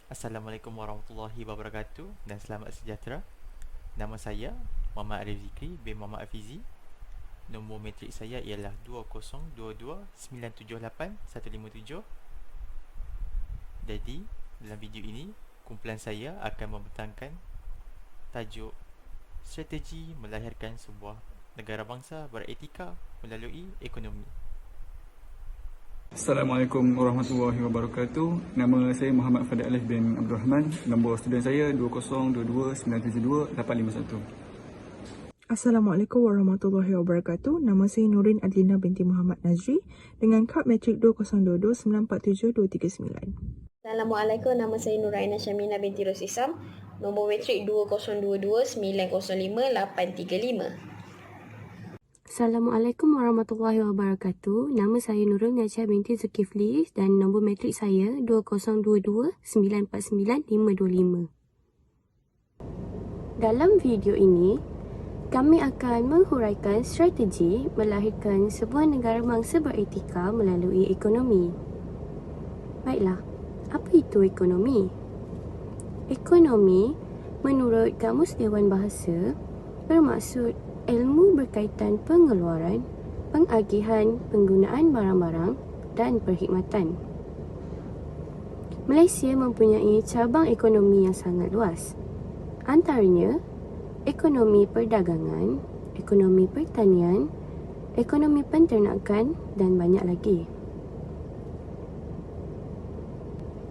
Assalamualaikum warahmatullahi wabarakatuh dan selamat sejahtera. Nama saya Muhammad Arif Zikri bin Muhammad Afizi. Nombor matrik saya ialah 2022978157. Jadi, dalam video ini, kumpulan saya akan membentangkan tajuk strategi melahirkan sebuah negara bangsa beretika melalui ekonomi. Assalamualaikum warahmatullahi wabarakatuh. Nama saya Muhammad Fadil Alif bin Abdul Rahman. Nombor student saya 2022972 851. Assalamualaikum warahmatullahi wabarakatuh. Nama saya Nurin Adlina binti Muhammad Nazri dengan kad matrik 2022947239. Assalamualaikum, nama saya Nuraina Syamina binti Rosisam. Nombor matrik 2022905835. Assalamualaikum warahmatullahi wabarakatuh. Nama saya Nurul Najah binti Zulkifli dan nombor matrik saya 2022949525. Dalam video ini, kami akan menghuraikan strategi melahirkan sebuah negara bangsa beretika melalui ekonomi. Baiklah, apa itu ekonomi? Ekonomi, menurut Kamus Dewan Bahasa, bermaksud ilmu berkaitan pengeluaran, pengagihan, penggunaan barang-barang dan perkhidmatan. Malaysia mempunyai cabang ekonomi yang sangat luas. Antaranya, ekonomi perdagangan, ekonomi pertanian, ekonomi penternakan dan banyak lagi.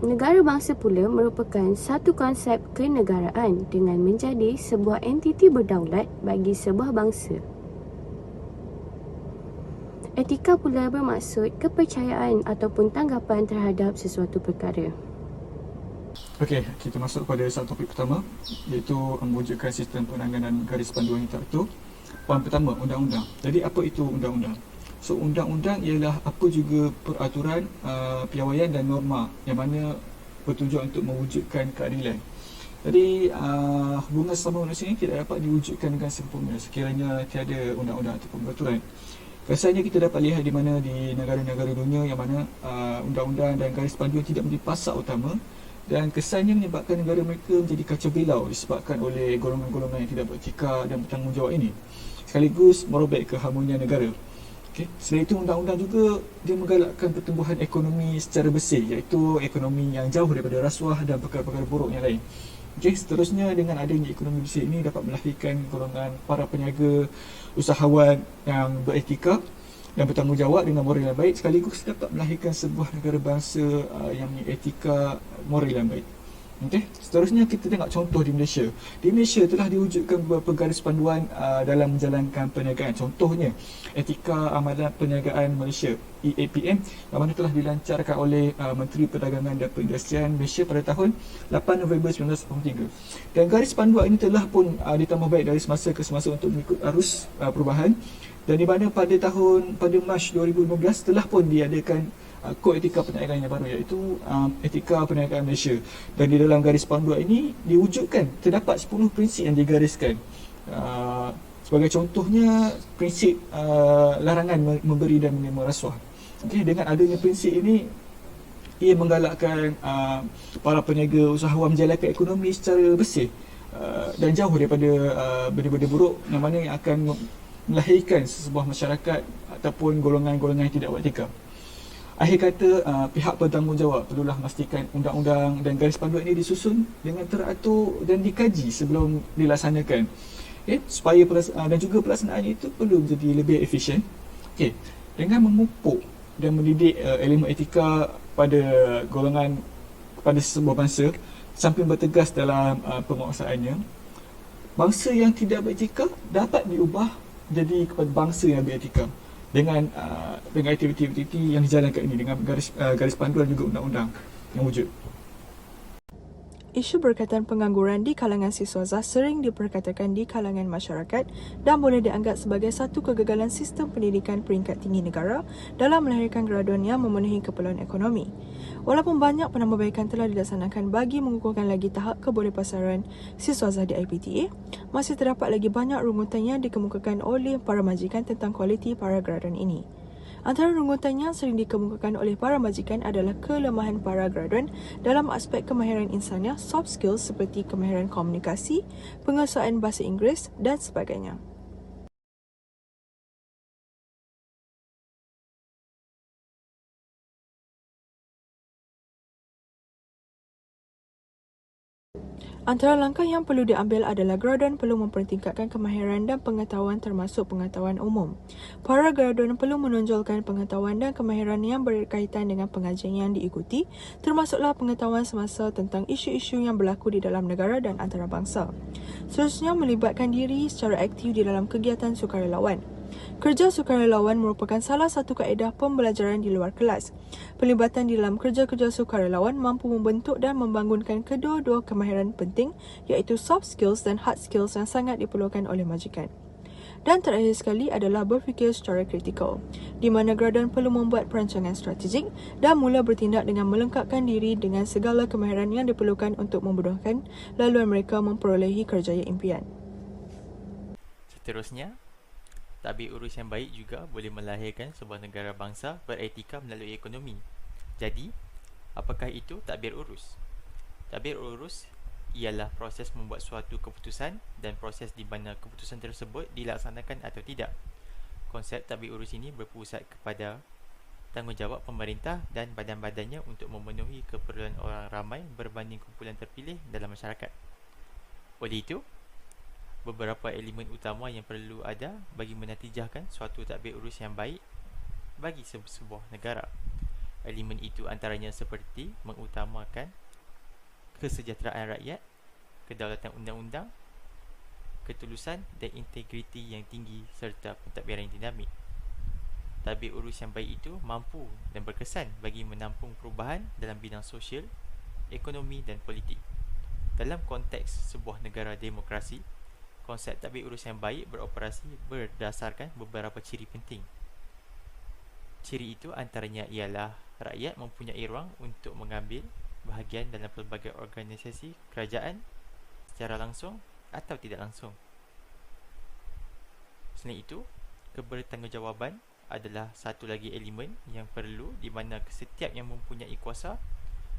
Negara bangsa pula merupakan satu konsep kenegaraan dengan menjadi sebuah entiti berdaulat bagi sebuah bangsa. Etika pula bermaksud kepercayaan ataupun tanggapan terhadap sesuatu perkara. Okey, kita masuk pada satu topik pertama, iaitu mewujudkan sistem penanganan garis panduan yang teratur. Poin pertama, undang-undang. Jadi apa itu undang-undang? So, undang-undang ialah apa juga peraturan, piawaian dan norma yang mana bertujuan untuk mewujudkan keadilan. Jadi, hubungan sesama manusia ini tidak dapat diwujudkan dengan sempurna sekiranya tiada undang-undang ataupun peraturan. Rasanya kita dapat lihat di mana di negara-negara dunia yang mana undang-undang dan garis panduan tidak menjadi pasak utama, dan kesannya menyebabkan negara mereka menjadi kacau belau disebabkan oleh golongan-golongan yang tidak beretika dan bertanggungjawab ini, sekaligus merobek keharmonian negara. Okay. Selain itu, undang-undang juga dia menggalakkan pertumbuhan ekonomi secara bersih, iaitu ekonomi yang jauh daripada rasuah dan perkara-perkara buruk yang lain. Okay. Seterusnya, dengan adanya ekonomi bersih ini dapat melahirkan golongan para peniaga, usahawan yang beretika dan bertanggungjawab dengan moral yang baik, sekaligus dapat melahirkan sebuah negara bangsa yang mempunyai etika moral yang baik. Okay. Seterusnya, kita tengok contoh di Malaysia. Di Malaysia telah diwujudkan beberapa garis panduan dalam menjalankan perniagaan. Contohnya, Etika Amalan Perniagaan Malaysia (EAPM) yang mana telah dilancarkan oleh Menteri Perdagangan dan Perindustrian Malaysia pada tahun 8 November 1983. Dan garis panduan ini telah pun ditambah baik dari semasa ke semasa untuk mengikut arus perubahan, dan di mana pada Mac 2015 telah pun diadakan kod etika perniagaan yang baru, iaitu Etika Perniagaan Malaysia. Dan di dalam garis panduan ini diwujudkan terdapat 10 prinsip yang digariskan. Sebagai contohnya, prinsip larangan memberi dan menerima rasuah. Okay, dengan adanya prinsip ini, ia menggalakkan para peniaga usahawan menjalankan ekonomi secara bersih dan jauh daripada benda-benda buruk yang mana yang akan melahirkan sebuah masyarakat ataupun golongan-golongan yang tidak beretika. Akhir kata, pihak bertanggungjawab perlulah memastikan undang-undang dan garis panduan ini disusun dengan teratur dan dikaji sebelum dilaksanakan. Okay, supaya dan juga pelaksanaannya itu perlu menjadi lebih efisien. Okay, dengan memupuk dan mendidik elemen etika pada golongan, pada sebuah bangsa, sambil bertegas dalam penguasaannya, bangsa yang tidak beretika dapat diubah jadi kepada bangsa yang beretika dengan aktiviti-aktiviti yang dijalankan ini, dengan garis panduan juga undang-undang yang wujud. Isu berkaitan pengangguran di kalangan siswaza sering diperkatakan di kalangan masyarakat dan boleh dianggap sebagai satu kegagalan sistem pendidikan peringkat tinggi negara dalam melahirkan graduan yang memenuhi keperluan ekonomi. Walaupun banyak penambahbaikan telah dilaksanakan bagi mengukuhkan lagi tahap kebolehpasaran siswaza di IPTA, masih terdapat lagi banyak rungutan yang dikemukakan oleh para majikan tentang kualiti para graduan ini. Antara rungutan yang sering dikemukakan oleh para majikan adalah kelemahan para graduan dalam aspek kemahiran insaniah, soft skills seperti kemahiran komunikasi, penguasaan bahasa Inggeris dan sebagainya. Antara langkah yang perlu diambil adalah graduan perlu mempertingkatkan kemahiran dan pengetahuan termasuk pengetahuan umum. Para graduan perlu menonjolkan pengetahuan dan kemahiran yang berkaitan dengan pengajian yang diikuti, termasuklah pengetahuan semasa tentang isu-isu yang berlaku di dalam negara dan antarabangsa. Seterusnya, melibatkan diri secara aktif di dalam kegiatan sukarelawan. Kerja sukarelawan merupakan salah satu kaedah pembelajaran di luar kelas. Pelibatan di dalam kerja-kerja sukarelawan mampu membentuk dan membangunkan kedua-dua kemahiran penting iaitu soft skills dan hard skills yang sangat diperlukan oleh majikan. Dan terakhir sekali adalah berfikir secara kritikal, di mana graduan perlu membuat perancangan strategik dan mula bertindak dengan melengkapkan diri dengan segala kemahiran yang diperlukan untuk memudahkan laluan mereka memperolehi kerjaya impian. Seterusnya, tadbir urus yang baik juga boleh melahirkan sebuah negara bangsa beretika melalui ekonomi. Jadi, apakah itu tadbir urus? Tadbir urus ialah proses membuat suatu keputusan dan proses di mana keputusan tersebut dilaksanakan atau tidak. Konsep tadbir urus ini berpusat kepada tanggungjawab pemerintah dan badan-badannya untuk memenuhi keperluan orang ramai berbanding kumpulan terpilih dalam masyarakat. Oleh itu, beberapa elemen utama yang perlu ada bagi menatijahkan suatu tadbir urus yang baik bagi sebuah negara. Elemen itu antaranya seperti mengutamakan kesejahteraan rakyat, kedaulatan undang-undang, ketulusan dan integriti yang tinggi serta pentadbiran yang dinamik. Tadbir urus yang baik itu mampu dan berkesan bagi menampung perubahan dalam bidang sosial, ekonomi dan politik. Dalam konteks sebuah negara demokrasi, konsep tadbir urus yang baik beroperasi berdasarkan beberapa ciri penting. Ciri itu antaranya ialah rakyat mempunyai ruang untuk mengambil bahagian dalam pelbagai organisasi kerajaan secara langsung atau tidak langsung. Selain itu, kebertanggungjawaban adalah satu lagi elemen yang perlu, di mana setiap yang mempunyai kuasa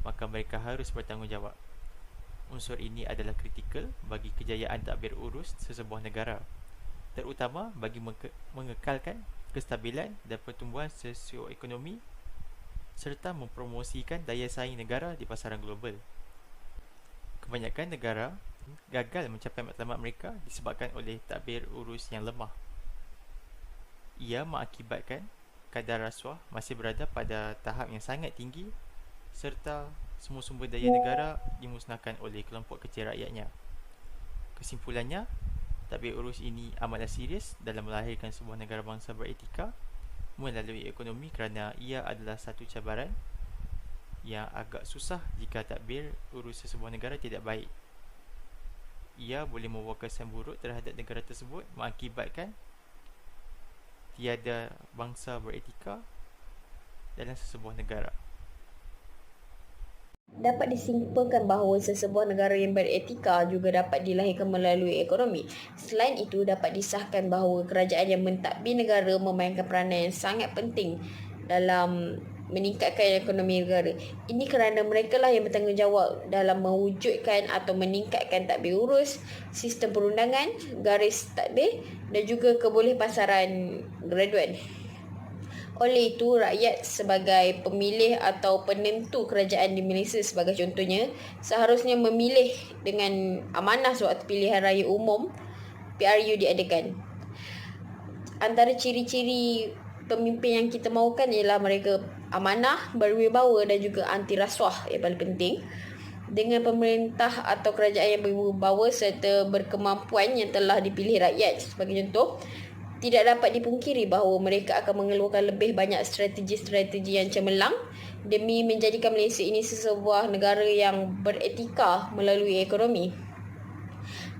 maka mereka harus bertanggungjawab. Unsur ini adalah kritikal bagi kejayaan tadbir urus sesebuah negara, terutama bagi mengekalkan kestabilan dan pertumbuhan sosioekonomi serta mempromosikan daya saing negara di pasaran global. Kebanyakan negara gagal mencapai matlamat mereka disebabkan oleh tadbir urus yang lemah. Ia mengakibatkan kadar rasuah masih berada pada tahap yang sangat tinggi serta semua sumber daya negara dimusnahkan oleh kelompok kecil rakyatnya. Kesimpulannya, tadbir urus ini amatlah serius dalam melahirkan sebuah negara bangsa beretika melalui ekonomi kerana ia adalah satu cabaran yang agak susah jika tadbir urus sesebuah negara tidak baik. Ia boleh membawa kesan buruk terhadap negara tersebut, mengakibatkan tiada bangsa beretika dalam sesebuah negara. Dapat disimpulkan bahawa sesebuah negara yang beretika juga dapat dilahirkan melalui ekonomi. Selain itu, dapat disahkan bahawa kerajaan yang mentadbir negara memainkan peranan yang sangat penting dalam meningkatkan ekonomi negara. Ini kerana mereka lah yang bertanggungjawab dalam mewujudkan atau meningkatkan tadbir urus, sistem perundangan, garis tadbir dan juga kebolehpasaran graduan. Oleh itu, rakyat sebagai pemilih atau penentu kerajaan di Malaysia sebagai contohnya, seharusnya memilih dengan amanah sewaktu pilihan raya umum PRU diadakan. Antara ciri-ciri pemimpin yang kita mahukan ialah mereka amanah, berwibawa dan juga anti rasuah yang paling penting. Dengan pemerintah atau kerajaan yang berwibawa serta berkemampuan yang telah dipilih rakyat sebagai contoh, tidak dapat dipungkiri bahawa mereka akan mengeluarkan lebih banyak strategi-strategi yang cemerlang demi menjadikan Malaysia ini sebuah negara yang beretika melalui ekonomi.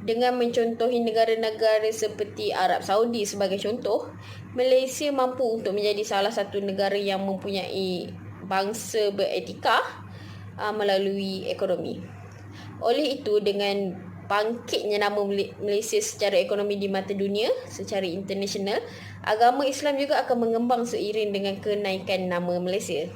Dengan mencontohi negara-negara seperti Arab Saudi sebagai contoh, Malaysia mampu untuk menjadi salah satu negara yang mempunyai bangsa beretika melalui ekonomi. Oleh itu, dengan bangkitnya nama Malaysia secara ekonomi di mata dunia, secara international, agama Islam juga akan mengembang seiring dengan kenaikan nama Malaysia.